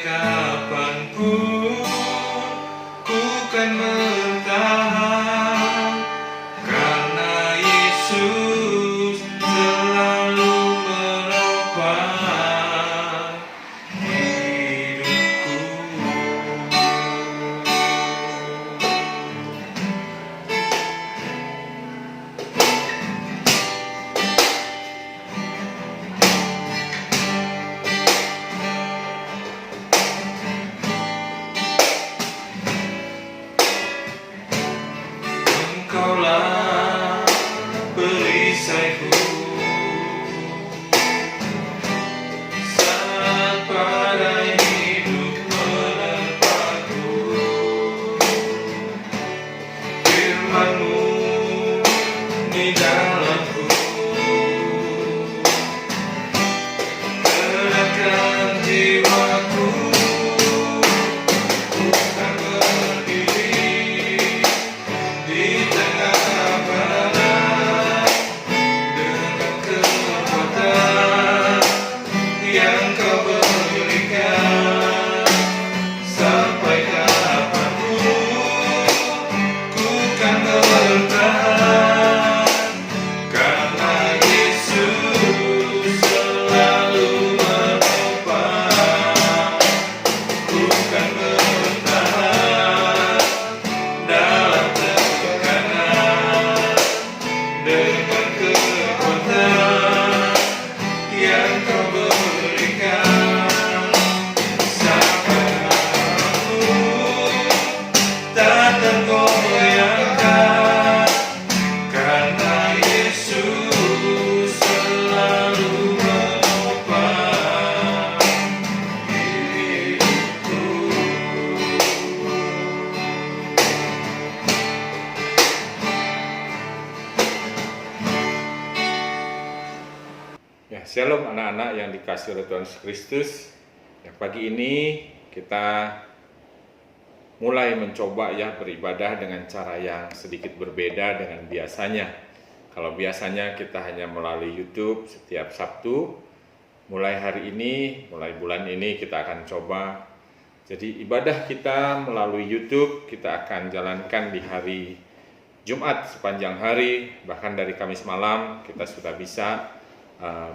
kapanpun ku kan bertahan, karena Yesus selalu menopang hidupku. Engkaulah perisaiku saat badai hidup menerpaku. Firman-Mu di dalamku tenangkan jiwaku. Ku kan berdiri di tengah badai dengan kekuatan yang Kau berikan. Sampai kapanpun ku kan bertahan, karena Yesus selalu menopang. Ku kan bertahan dalam tekanan dengan kekuatan yang Kau berikan. Sampai kapanpun tak tergoyahkan, karena Yesus selalu menopang hidupku. Ya, shalom anak-anak yang dikasihi oleh Tuhan Yesus Kristus. Ya, pagi ini kita mulai mencoba ya beribadah dengan cara yang sedikit berbeda dengan biasanya. Kalau biasanya kita hanya melalui YouTube setiap Sabtu, mulai hari ini, mulai bulan ini kita akan coba. Jadi ibadah kita melalui YouTube kita akan jalankan di hari Jumat sepanjang hari, bahkan dari Kamis malam kita sudah bisa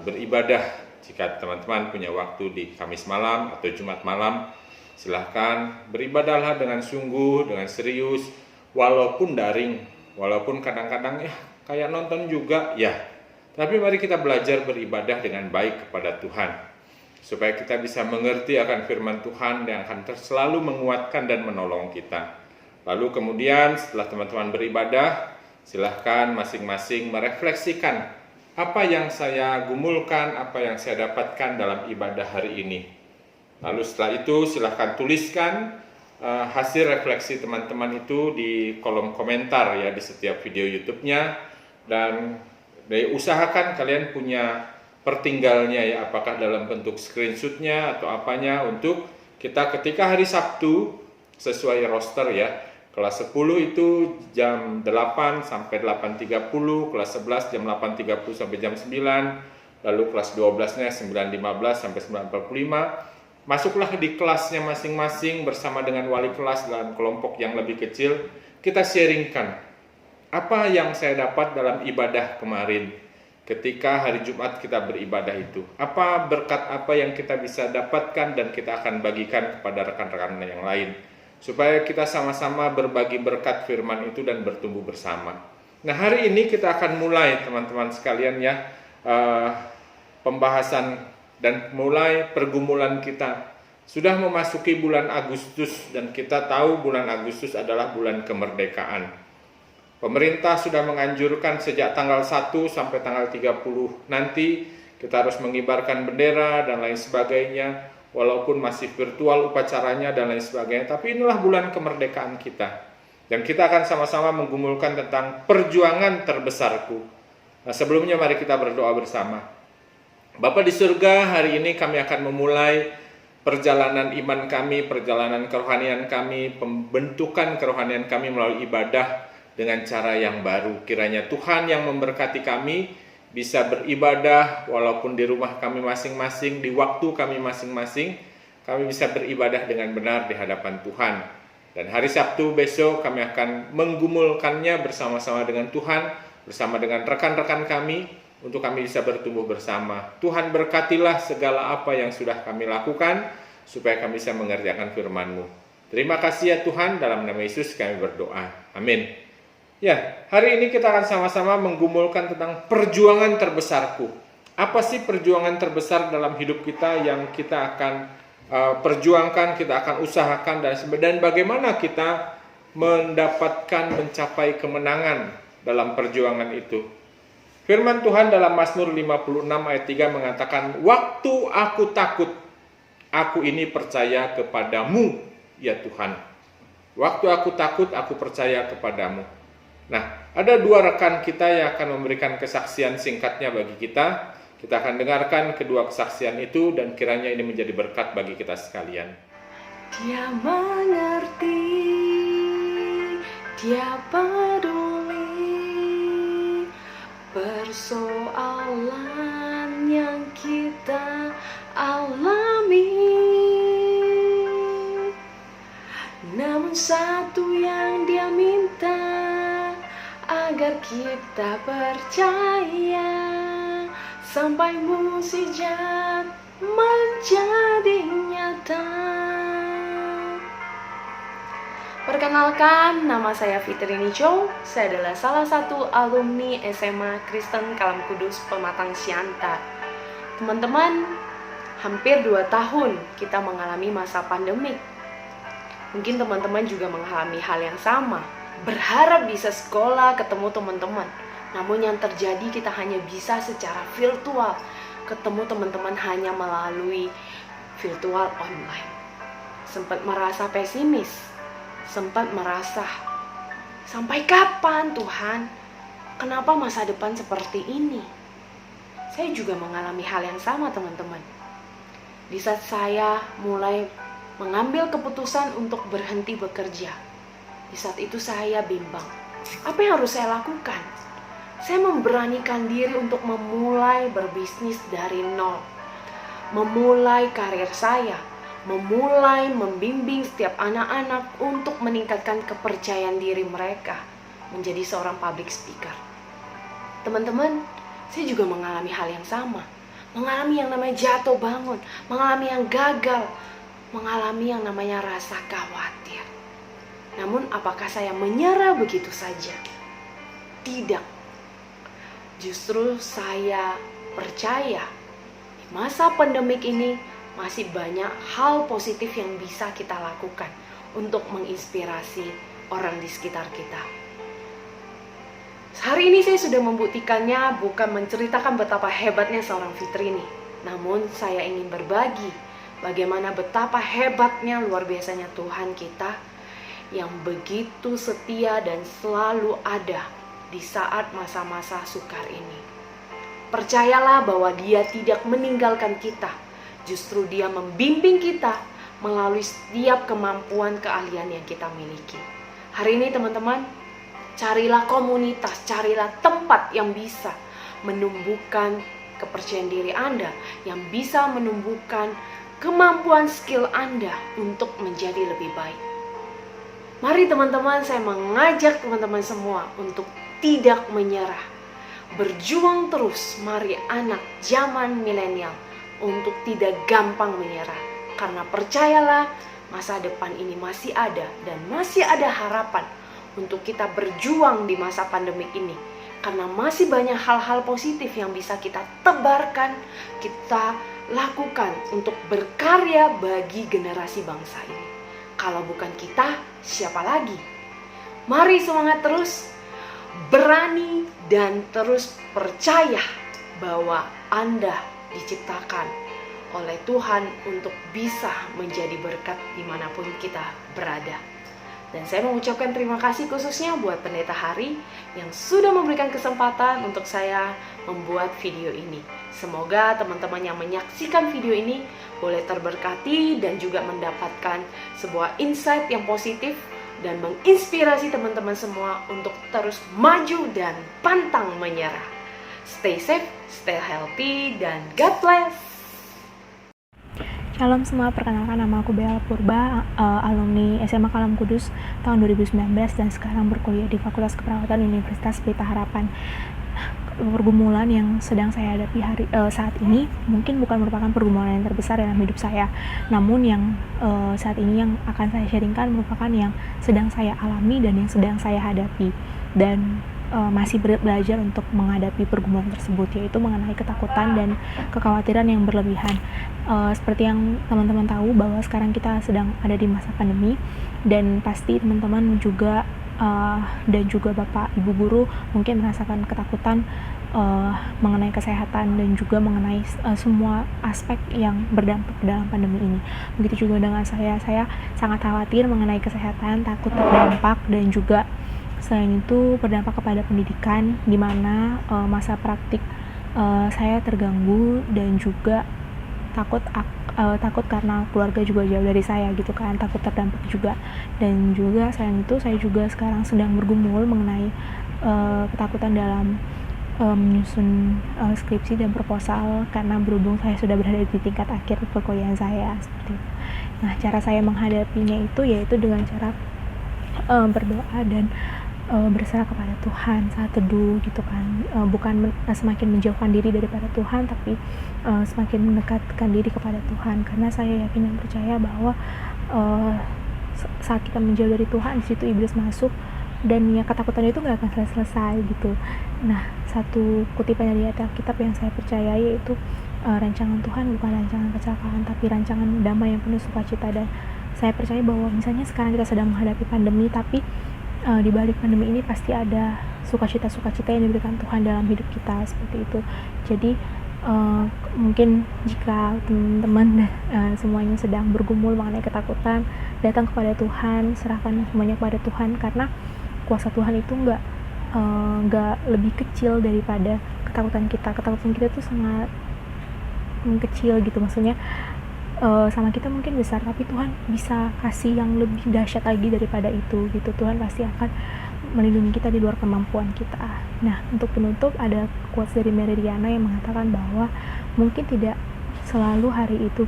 beribadah. Jika teman-teman punya waktu di Kamis malam atau Jumat malam, silahkan beribadahlah dengan sungguh, dengan serius, walaupun daring, walaupun kadang-kadang ya kayak nonton juga ya. Tapi mari kita belajar beribadah dengan baik kepada Tuhan, supaya kita bisa mengerti akan firman Tuhan yang akan selalu menguatkan dan menolong kita. Lalu kemudian setelah teman-teman beribadah, silahkan masing-masing merefleksikan apa yang saya gumulkan, apa yang saya dapatkan dalam ibadah hari ini. Lalu setelah itu silahkan tuliskan hasil refleksi teman-teman itu di kolom komentar ya di setiap video YouTube-nya, dan usahakan kalian punya pertinggalnya ya, apakah dalam bentuk screenshot-nya atau apanya, untuk kita ketika hari Sabtu sesuai roster ya. Kelas 10 itu jam 8 sampai 8.30, kelas 11 jam 8.30 sampai jam 9, lalu kelas 12-nya 9.15 sampai 9.45. Masuklah di kelasnya masing-masing bersama dengan wali kelas dalam kelompok yang lebih kecil. Kita sharingkan apa yang saya dapat dalam ibadah kemarin ketika hari Jumat kita beribadah itu. Apa berkat apa yang kita bisa dapatkan dan kita akan bagikan kepada rekan-rekan yang lain, supaya kita sama-sama berbagi berkat firman itu dan bertumbuh bersama. Nah, hari ini kita akan mulai teman-teman sekalian ya pembahasan dan mulai pergumulan kita. Sudah memasuki bulan Agustus dan kita tahu bulan Agustus adalah bulan kemerdekaan. Pemerintah sudah menganjurkan sejak tanggal 1 sampai tanggal 30 nanti kita harus mengibarkan bendera dan lain sebagainya. Walaupun masih virtual upacaranya dan lain sebagainya, tapi inilah bulan kemerdekaan kita. Dan kita akan sama-sama menggumulkan tentang perjuangan terbesarku. Nah, sebelumnya mari kita berdoa bersama. Bapa di surga, hari ini kami akan memulai perjalanan iman kami, perjalanan kerohanian kami, pembentukan kerohanian kami melalui ibadah dengan cara yang baru. Kiranya Tuhan yang memberkati kami, bisa beribadah walaupun di rumah kami masing-masing, di waktu kami masing-masing, kami bisa beribadah dengan benar di hadapan Tuhan. Dan hari Sabtu besok kami akan menggumulkannya bersama-sama dengan Tuhan, bersama dengan rekan-rekan kami, untuk kami bisa bertumbuh bersama. Tuhan berkatilah segala apa yang sudah kami lakukan, supaya kami bisa mengerjakan firman-Mu. Terima kasih ya Tuhan, dalam nama Yesus kami berdoa. Amin. Ya, hari ini kita akan sama-sama menggumulkan tentang perjuangan terbesarku. Apa sih perjuangan terbesar dalam hidup kita yang kita akan perjuangkan, kita akan usahakan, dan bagaimana kita mencapai kemenangan dalam perjuangan itu. Firman Tuhan dalam Mazmur 56 ayat 3 mengatakan, "Waktu aku takut, aku ini percaya kepadamu, ya Tuhan." Waktu aku takut, aku percaya kepadamu. Nah, ada dua rekan kita yang akan memberikan kesaksian singkatnya bagi kita. Kita akan dengarkan kedua kesaksian itu dan kiranya ini menjadi berkat bagi kita sekalian. Dia mengerti, dia peduli persoalan yang kita alami. Namun satu yang dia minta, agar kita percaya sampai mukjizat menjadi nyata. Perkenalkan, nama saya Fitrini Chow. Saya adalah salah satu alumni SMA Kristen Kalam Kudus Pematang Siantar. Teman-teman, hampir 2 tahun kita mengalami masa pandemik. Mungkin teman-teman juga mengalami hal yang sama. Berharap bisa sekolah, ketemu teman-teman. Namun yang terjadi kita hanya bisa secara virtual. Ketemu teman-teman hanya melalui virtual online. Sempat merasa pesimis. Sempat merasa, sampai kapan Tuhan? Kenapa masa depan seperti ini? Saya juga mengalami hal yang sama teman-teman. Di saat saya mulai mengambil keputusan untuk berhenti bekerja. Di saat itu saya bimbang. Apa yang harus saya lakukan? Saya memberanikan diri untuk memulai berbisnis dari nol. Memulai karir saya. Memulai membimbing setiap anak-anak untuk meningkatkan kepercayaan diri mereka menjadi seorang public speaker. Teman-teman, saya juga mengalami hal yang sama. Mengalami yang namanya jatuh bangun. Mengalami yang gagal. Mengalami yang namanya rasa khawatir. Namun apakah saya menyerah begitu saja? Tidak. Justru saya percaya di masa pandemik ini masih banyak hal positif yang bisa kita lakukan untuk menginspirasi orang di sekitar kita. Hari ini saya sudah membuktikannya, bukan menceritakan betapa hebatnya seorang Fitrini, namun saya ingin berbagi bagaimana betapa hebatnya, luar biasanya Tuhan kita yang begitu setia dan selalu ada di saat masa-masa sukar ini. Percayalah bahwa Dia tidak meninggalkan kita. Justru Dia membimbing kita melalui setiap kemampuan keahlian yang kita miliki. Hari ini teman-teman, carilah komunitas, carilah tempat yang bisa menumbuhkan kepercayaan diri Anda, yang bisa menumbuhkan kemampuan skill Anda untuk menjadi lebih baik. Mari teman-teman, saya mengajak teman-teman semua untuk tidak menyerah. Berjuang terus, mari anak zaman milenial, untuk tidak gampang menyerah. Karena percayalah, masa depan ini masih ada dan masih ada harapan untuk kita berjuang di masa pandemik ini. Karena masih banyak hal-hal positif yang bisa kita tebarkan, kita lakukan untuk berkarya bagi generasi bangsa ini. Kalau bukan kita, siapa lagi? Mari semangat terus, berani dan terus percaya bahwa Anda diciptakan oleh Tuhan untuk bisa menjadi berkat dimanapun kita berada. Dan saya mengucapkan terima kasih khususnya buat Pendeta Hari yang sudah memberikan kesempatan untuk saya membuat video ini. Semoga teman-teman yang menyaksikan video ini boleh terberkati dan juga mendapatkan sebuah insight yang positif dan menginspirasi teman-teman semua untuk terus maju dan pantang menyerah. Stay safe, stay healthy, dan God bless. Shalom semua, perkenalkan nama aku Bella Purba, alumni SMA Kalam Kudus tahun 2019 dan sekarang berkuliah di Fakultas Keperawatan Universitas Pelita Harapan. Pergumulan yang sedang saya hadapi saat ini mungkin bukan merupakan pergumulan yang terbesar dalam hidup saya, namun yang saat ini yang akan saya sharingkan merupakan yang sedang saya alami dan yang sedang saya hadapi, dan masih belajar untuk menghadapi pergumulan tersebut, yaitu mengenai ketakutan dan kekhawatiran yang berlebihan. Seperti yang teman-teman tahu bahwa sekarang kita sedang ada di masa pandemi, dan pasti teman-teman juga dan juga Bapak Ibu guru mungkin merasakan ketakutan mengenai kesehatan dan juga mengenai semua aspek yang berdampak dalam pandemi ini. Begitu juga dengan saya sangat khawatir mengenai kesehatan, takut terdampak, dan juga selain itu berdampak kepada pendidikan, di mana masa praktik saya terganggu, dan juga takut karena keluarga juga jauh dari saya gitu kan, takut terdampak juga. Dan juga selain itu saya juga sekarang sedang bergumul mengenai ketakutan dalam menyusun skripsi dan proposal, karena berhubung saya sudah berada di tingkat akhir perkuliahan saya seperti itu. Nah, cara saya menghadapinya itu yaitu dengan cara berdoa dan berserah kepada Tuhan saat teduh gitu kan, bukan semakin menjauhkan diri daripada Tuhan, tapi semakin mendekatkan diri kepada Tuhan, karena saya yakin dan percaya bahwa saat kita menjauh dari Tuhan, di situ iblis masuk, dan ya ketakutan itu nggak akan selesai gitu. Nah, satu kutipan dari ayat Alkitab yang saya percaya yaitu rancangan Tuhan bukan rancangan kecelakaan, tapi rancangan damai yang penuh sukacita. Dan saya percaya bahwa misalnya sekarang kita sedang menghadapi pandemi, tapi di balik pandemi ini pasti ada sukacita-sukacita yang diberikan Tuhan dalam hidup kita seperti itu. Jadi mungkin jika teman-teman semuanya sedang bergumul mengenai ketakutan, datang kepada Tuhan, serahkan semuanya kepada Tuhan, karena kuasa Tuhan itu nggak lebih kecil daripada ketakutan kita. Ketakutan kita tuh sangat kecil gitu, maksudnya sama kita mungkin besar, tapi Tuhan bisa kasih yang lebih dahsyat lagi daripada itu gitu. Tuhan pasti akan melindungi kita di luar kemampuan kita. Nah, untuk penutup ada quotes dari Mary Riana yang mengatakan bahwa mungkin tidak selalu hari itu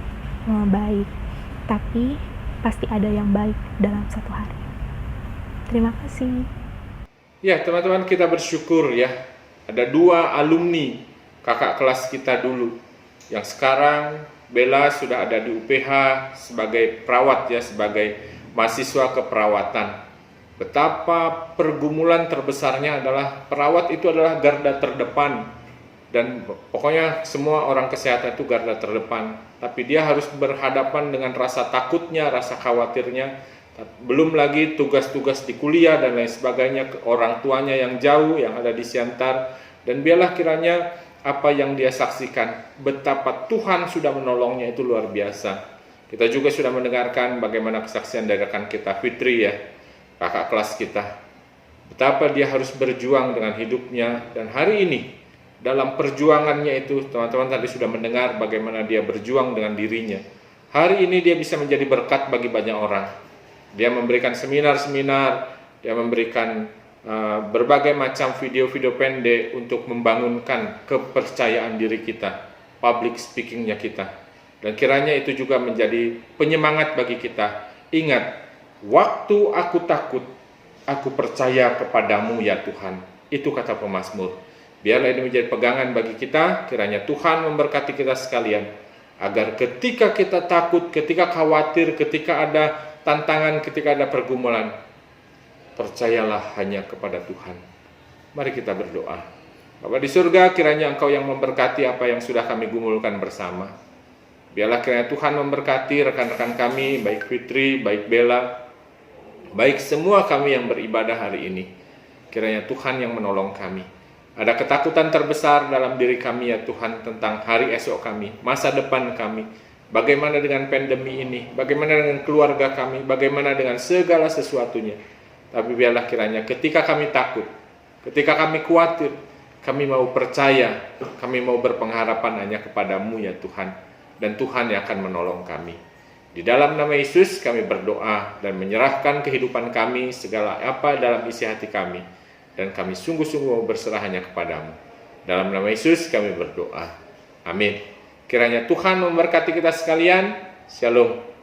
baik, tapi pasti ada yang baik dalam satu hari. Terima kasih. Ya, teman-teman, kita bersyukur ya, ada 2 alumni kakak kelas kita dulu yang sekarang Bella sudah ada di UPH sebagai perawat ya, sebagai mahasiswa keperawatan. Betapa pergumulan terbesarnya adalah perawat itu adalah garda terdepan, dan pokoknya semua orang kesehatan itu garda terdepan, tapi dia harus berhadapan dengan rasa takutnya, rasa khawatirnya, belum lagi tugas-tugas di kuliah dan lain sebagainya, orang tuanya yang jauh yang ada di Siantar. Dan biarlah kiranya apa yang dia saksikan, betapa Tuhan sudah menolongnya, itu luar biasa. Kita juga sudah mendengarkan bagaimana kesaksian dari rekan kita Fitri ya, kakak kelas kita, betapa dia harus berjuang dengan hidupnya. Dan hari ini dalam perjuangannya itu, teman-teman tadi sudah mendengar bagaimana dia berjuang dengan dirinya. Hari ini dia bisa menjadi berkat bagi banyak orang. Dia memberikan seminar-seminar, dia memberikan berbagai macam video-video pendek untuk membangunkan kepercayaan diri kita, public speakingnya kita. Dan kiranya itu juga menjadi penyemangat bagi kita. Ingat, waktu aku takut, aku percaya kepadamu ya Tuhan. Itu kata pemazmur. Biarlah ini menjadi pegangan bagi kita, kiranya Tuhan memberkati kita sekalian, agar ketika kita takut, ketika khawatir, ketika ada tantangan, ketika ada pergumulan, percayalah hanya kepada Tuhan. Mari kita berdoa. Bapa di surga, kiranya Engkau yang memberkati apa yang sudah kami gumulkan bersama. Biarlah kiranya Tuhan memberkati rekan-rekan kami, baik Fitri, baik Bella, baik semua kami yang beribadah hari ini. Kiranya Tuhan yang menolong kami. Ada ketakutan terbesar dalam diri kami ya Tuhan, tentang hari esok kami, masa depan kami. Bagaimana dengan pandemi ini, bagaimana dengan keluarga kami, bagaimana dengan segala sesuatunya. Tapi biarlah kiranya ketika kami takut, ketika kami khawatir, kami mau percaya, kami mau berpengharapan hanya kepadamu ya Tuhan. Dan Tuhan yang akan menolong kami. Di dalam nama Yesus kami berdoa dan menyerahkan kehidupan kami, segala apa dalam isi hati kami. Dan kami sungguh-sungguh mau berserah hanya kepadamu. Dalam nama Yesus kami berdoa. Amin. Kiranya Tuhan memberkati kita sekalian. Shalom.